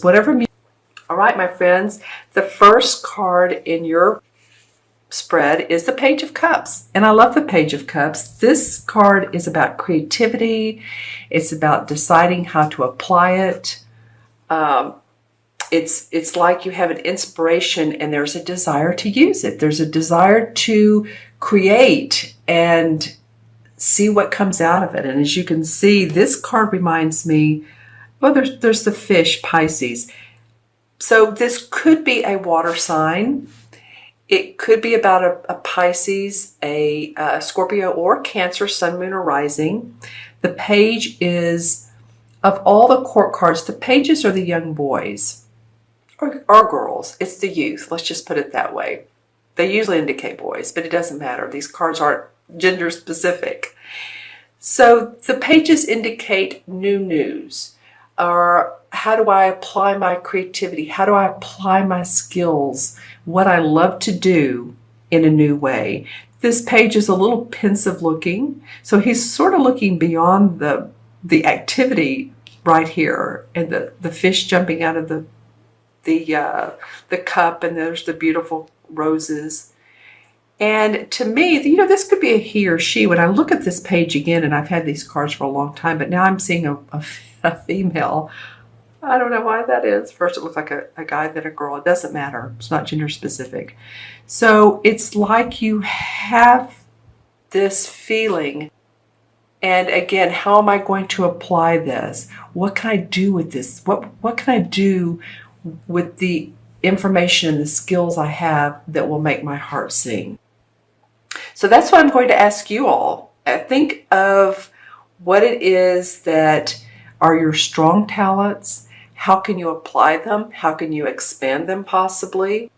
whatever. All right, my friends, the first card in your spread is the Page of Cups, and I love the Page of Cups. This card is about creativity. It's about deciding how to apply it. It's like you have an inspiration and there's a desire to use it. There's a desire to create and see what comes out of it. And as you can see, this card reminds me, well, there's the fish, Pisces. So this could be a water sign. It could be about a Pisces, a Scorpio, or Cancer, Sun, Moon, or Rising. The page is, of all the court cards, the pages are the young boys or girls. It's the youth. Let's just put it that way. They usually indicate boys, but it doesn't matter. These cards aren't gender specific. So the pages indicate new news, or how do I apply my creativity? How do I apply my skills? What I love to do in a new way. This page is a little pensive looking. So he's sort of looking beyond the activity right here, and the fish jumping out of the cup, and there's the beautiful roses. And to me, you know, this could be a he or she. When I look at this page again, and I've had these cards for a long time, but now I'm seeing a female. I don't know why that is. First it looked like a guy, then a girl. It doesn't matter. It's not gender specific. So it's like you have this feeling. And again, how am I going to apply this? What can I do with this? What can I do with the information and the skills I have that will make my heart sing? So that's what I'm going to ask you all. Think of what it is that are your strong talents. How can you apply them? How can you expand them possibly?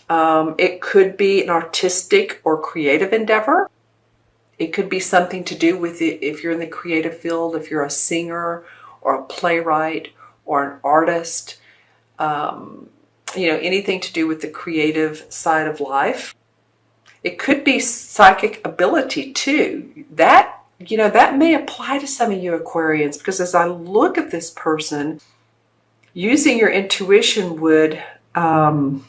It could be an artistic or creative endeavor. It could be something to do with it if you're in the creative field, if you're a singer or a playwright or an artist, you know, anything to do with the creative side of life. It could be psychic ability too. That, you know, that may apply to some of you Aquarians, because as I look at this person, using your intuition would, and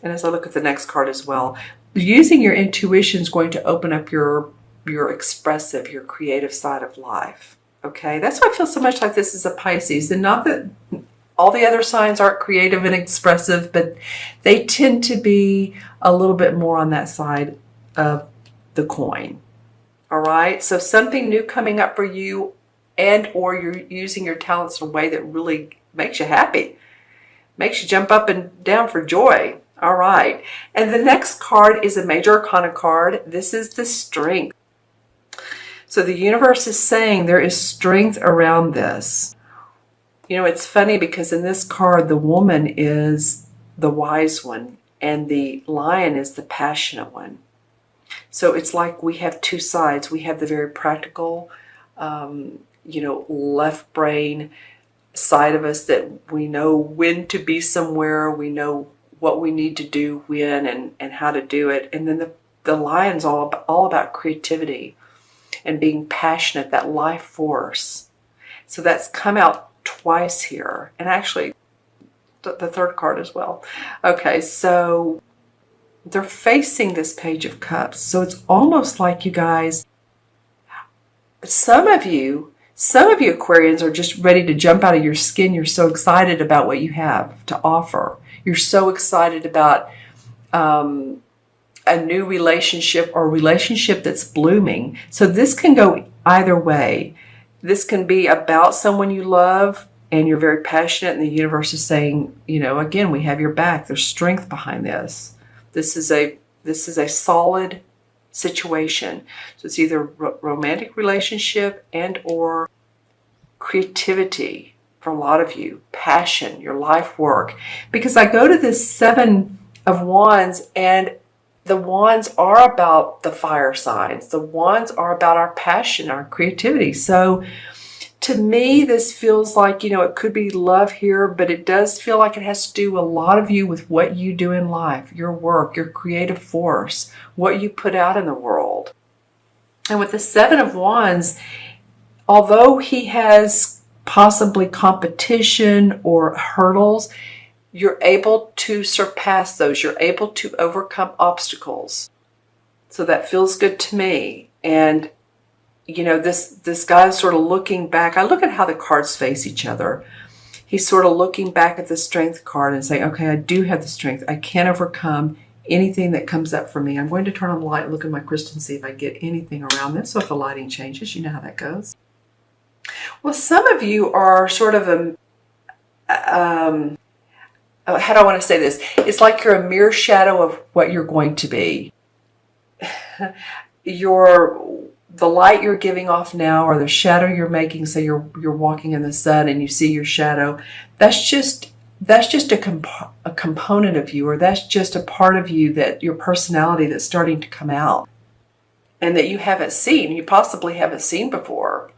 as I look at the next card as well, using your intuition is going to open up your expressive, your creative side of life. Okay, that's why I feel so much like this is a Pisces. And not that all the other signs aren't creative and expressive, but they tend to be a little bit more on that side of the coin. All right, so something new coming up for you, and or you're using your talents in a way that really makes you happy, makes you jump up and down for joy. All right, and the next card is a major arcana card. This is the Strength. So the universe is saying there is strength around this. You know, it's funny because in this card, the woman is the wise one and the lion is the passionate one. So it's like we have two sides. We have the very practical, you know, left brain side of us that we know when to be somewhere. We know what we need to do when and how to do it. And then the lion's all about creativity and being passionate, that life force. So that's come out twice here. And actually, the third card as well. Okay, so they're facing this Page of Cups. So it's almost like you guys, some of you Aquarians are just ready to jump out of your skin. You're so excited about what you have to offer. You're so excited about a new relationship or a relationship that's blooming. So this can go either way. This can be about someone you love and you're very passionate, and the universe is saying, you know, again, we have your back. There's strength behind this. This is a solid situation. So it's either romantic relationship and or creativity for a lot of you, passion, your life work. Because I go to this Seven of Wands, and the wands are about the fire signs. The wands are about our passion, our creativity. So to me, this feels like, you know, it could be love here, but it does feel like it has to do a lot of you with what you do in life, your work, your creative force, what you put out in the world. And with the Seven of Wands, although he has possibly competition or hurdles, you're able to surpass those. You're able to overcome obstacles. So that feels good to me. And, you know, this guy's sort of looking back. I look at how the cards face each other. He's sort of looking back at the strength card and saying, okay, I do have the strength. I can overcome anything that comes up for me. I'm going to turn on the light and look at my crystal and see if I get anything around this. So if the lighting changes, you know how that goes. Well, some of you are sort of how do I want to say this? It's like you're a mere shadow of what you're going to be. The light you're giving off now, or the shadow you're making, say you're walking in the sun and you see your shadow, that's just a component of you, or that's just a part of you, that your personality that's starting to come out and that you haven't seen, you possibly haven't seen before,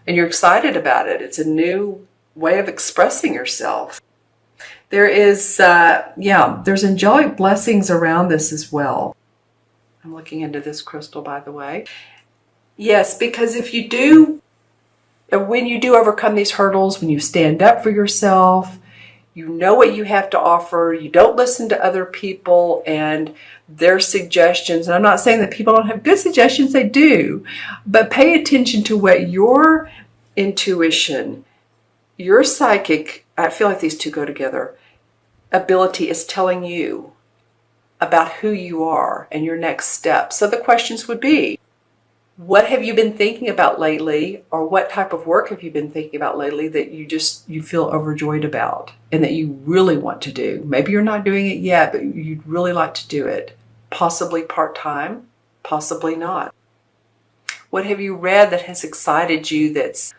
and you're excited about it. It's a new way of expressing yourself. There is, there's angelic blessings around this as well. I'm looking into this crystal, by the way. Yes, because if you do, when you do overcome these hurdles, when you stand up for yourself, you know what you have to offer, you don't listen to other people and their suggestions. And I'm not saying that people don't have good suggestions, they do. But pay attention to what your intuition, your psychic, I feel like these two go together, ability is telling you about who you are and your next step. So the questions would be, what have you been thinking about lately, or what type of work have you been thinking about lately that you feel overjoyed about and that you really want to do? Maybe you're not doing it yet, but you'd really like to do it. Possibly part-time, possibly not. What have you read that has excited you, that's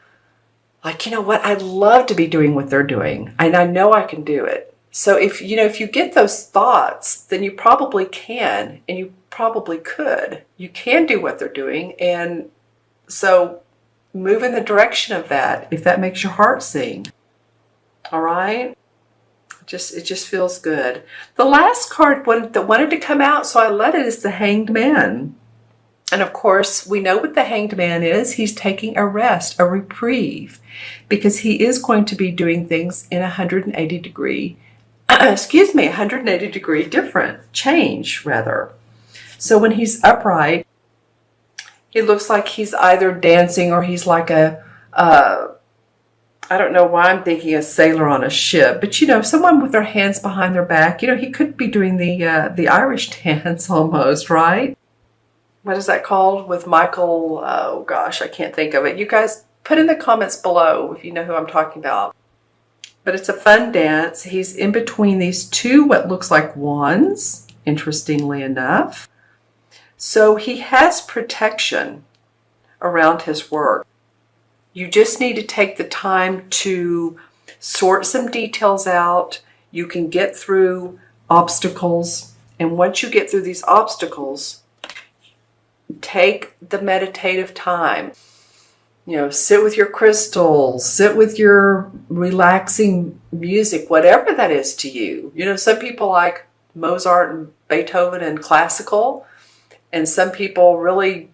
like, you know what, I'd love to be doing what they're doing and I know I can do it. So if you get those thoughts, then you probably can, and you probably could. You can do what they're doing, and so move in the direction of that if that makes your heart sing. All right? It just feels good. The last card that wanted to come out, so I let it, is the Hanged Man. And of course, we know what the Hanged Man is. He's taking a rest, a reprieve, because he is going to be doing things in 180 degree 180 degree different change, rather. So when he's upright, he looks like he's either dancing or he's like I don't know why I'm thinking a sailor on a ship, but someone with their hands behind their back. He could be doing the Irish dance almost, right? What is that called with Michael? Oh gosh, I can't think of it. You guys put in the comments below if you know who I'm talking about. But it's a fun dance. He's in between these two, what looks like wands, interestingly enough. So he has protection around his work. You just need to take the time to sort some details out. You can get through obstacles. And once you get through these obstacles, take the meditative time. Sit with your crystals, sit with your relaxing music, whatever that is to you. Some people like Mozart and Beethoven and classical, and some people really,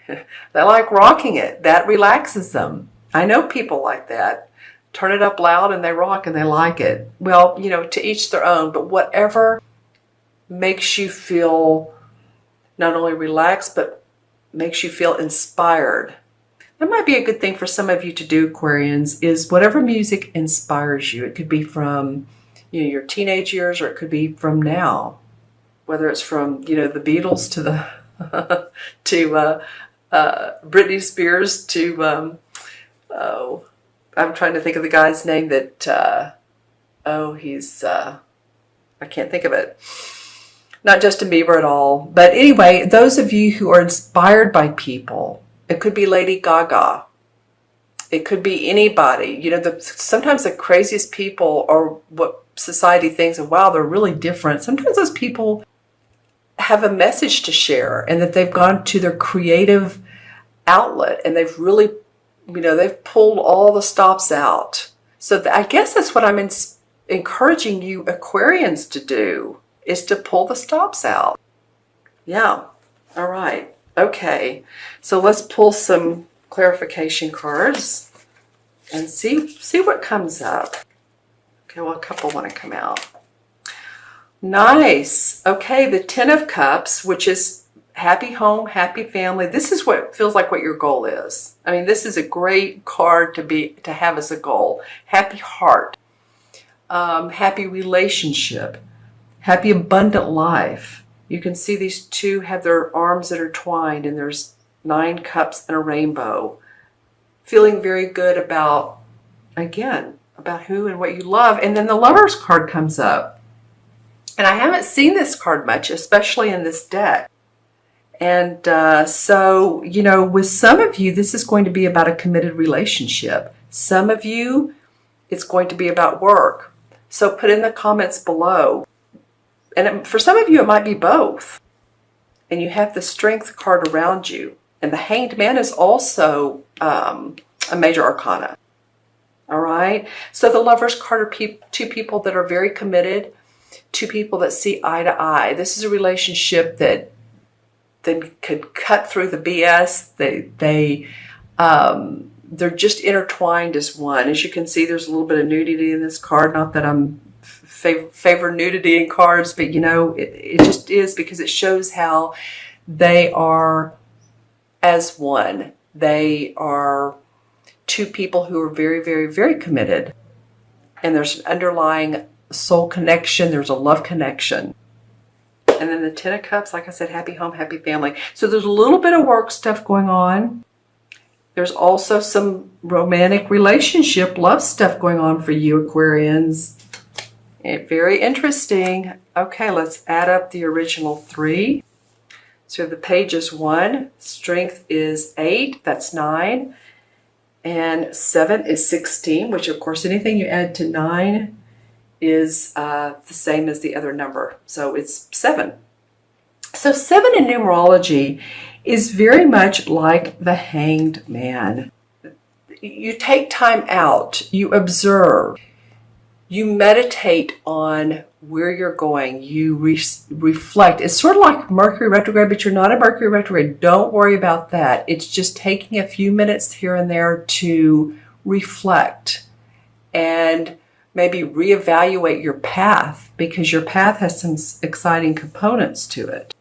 they like rocking it. That relaxes them. I know people like that. Turn it up loud and they rock and they like it. Well, to each their own, but whatever makes you feel not only relaxed, but makes you feel inspired. That might be a good thing for some of you to do, Aquarians, is whatever music inspires you. It could be from your teenage years, or it could be from now. Whether it's from the Beatles to the to Britney Spears to I'm trying to think of the guy's name that he's I can't think of it. Not Justin Bieber at all. But anyway, those of you who are inspired by people. It could be Lady Gaga. It could be anybody. Sometimes the craziest people are what society thinks, and wow, they're really different. Sometimes those people have a message to share, and that they've gone to their creative outlet, and they've really, they've pulled all the stops out. So I guess that's what I'm encouraging you Aquarians to do, is to pull the stops out. Yeah. All right. Okay, so let's pull some clarification cards. and see what comes up. Okay, well, a couple want to come out. Nice. Okay, the Ten of Cups, which is happy home, happy family. This is what feels like what your goal is. I mean, this is a great card to have as a goal. Happy heart, happy relationship, happy abundant life. You can see these two have their arms intertwined, and there's 9 cups and a rainbow. Feeling very good about, again, about who and what you love. And then the Lover's card comes up. And I haven't seen this card much, especially in this deck. And so, you know, with some of you, this is going to be about a committed relationship. Some of you, it's going to be about work. So put in the comments below. And for some of you, it might be both. And you have the Strength card around you. And the Hanged Man is also a major arcana. All right. So the Lover's card are two people that are very committed, 2 people that see eye to eye. This is a relationship that could cut through the BS. They're just intertwined as one. As you can see, there's a little bit of nudity in this card. Not that I'm favor nudity in cards, but you know, it just is, because it shows how they are as one. They are 2 people who are very, very, very committed. And there's an underlying soul connection. There's a love connection. And then the Ten of Cups, like I said, happy home, happy family. So there's a little bit of work stuff going on. There's also some romantic relationship, love stuff going on for you, Aquarians. Very interesting. Okay, let's add up the original 3. So the page is 1, Strength is 8, that's 9, and 7 is 16, which of course anything you add to 9 is the same as the other number. So it's 7. So 7 in numerology is very much like the Hanged Man. You take time out, you observe, you meditate on where you're going, you reflect. It's sort of like Mercury retrograde, but you're not a Mercury retrograde. Don't worry about that. It's just taking a few minutes here and there to reflect and maybe reevaluate your path, because your path has some exciting components to it.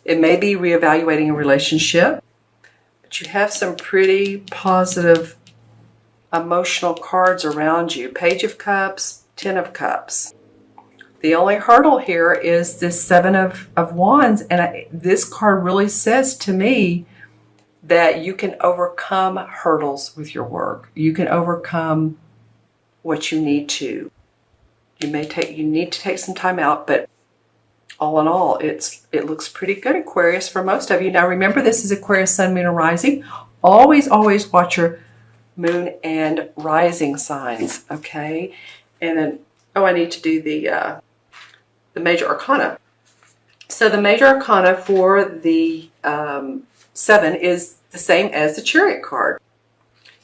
It may be reevaluating a relationship, but you have some pretty positive emotional cards around you. Page of Cups, 10 of Cups. The only hurdle here is this 7 of Wands, and this card really says to me that you can overcome hurdles with your work. You can overcome what you need to. You need to take some time out, but all in all, it looks pretty good, Aquarius, for most of you. Now remember, this is Aquarius, Sun, Moon, and Rising. Always, always watch your Moon and Rising signs, okay? And then, oh, I need to do the Major Arcana. So the Major Arcana for the 7 is the same as the Chariot card.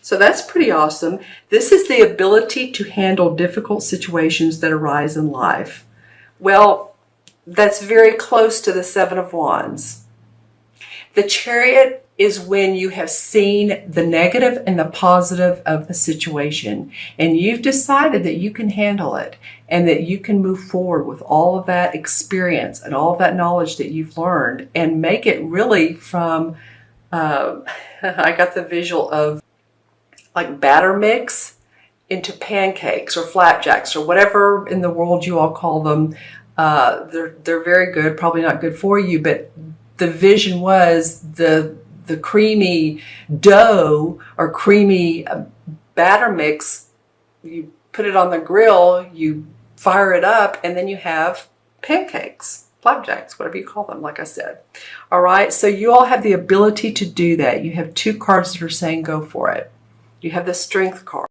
So that's pretty awesome. This is the ability to handle difficult situations that arise in life. Well, that's very close to the 7 of Wands. The Chariot is when you have seen the negative and the positive of a situation, and you've decided that you can handle it and that you can move forward with all of that experience and all of that knowledge that you've learned and make it really from, I got the visual of like batter mix into pancakes or flapjacks or whatever in the world you all call them. They're very good, probably not good for you, but the vision was the creamy dough or creamy batter mix. You put it on the grill, you fire it up, and then you have pancakes, flapjacks, whatever you call them, like I said. All right, so you all have the ability to do that. You have 2 cards that are saying go for it. You have the Strength card.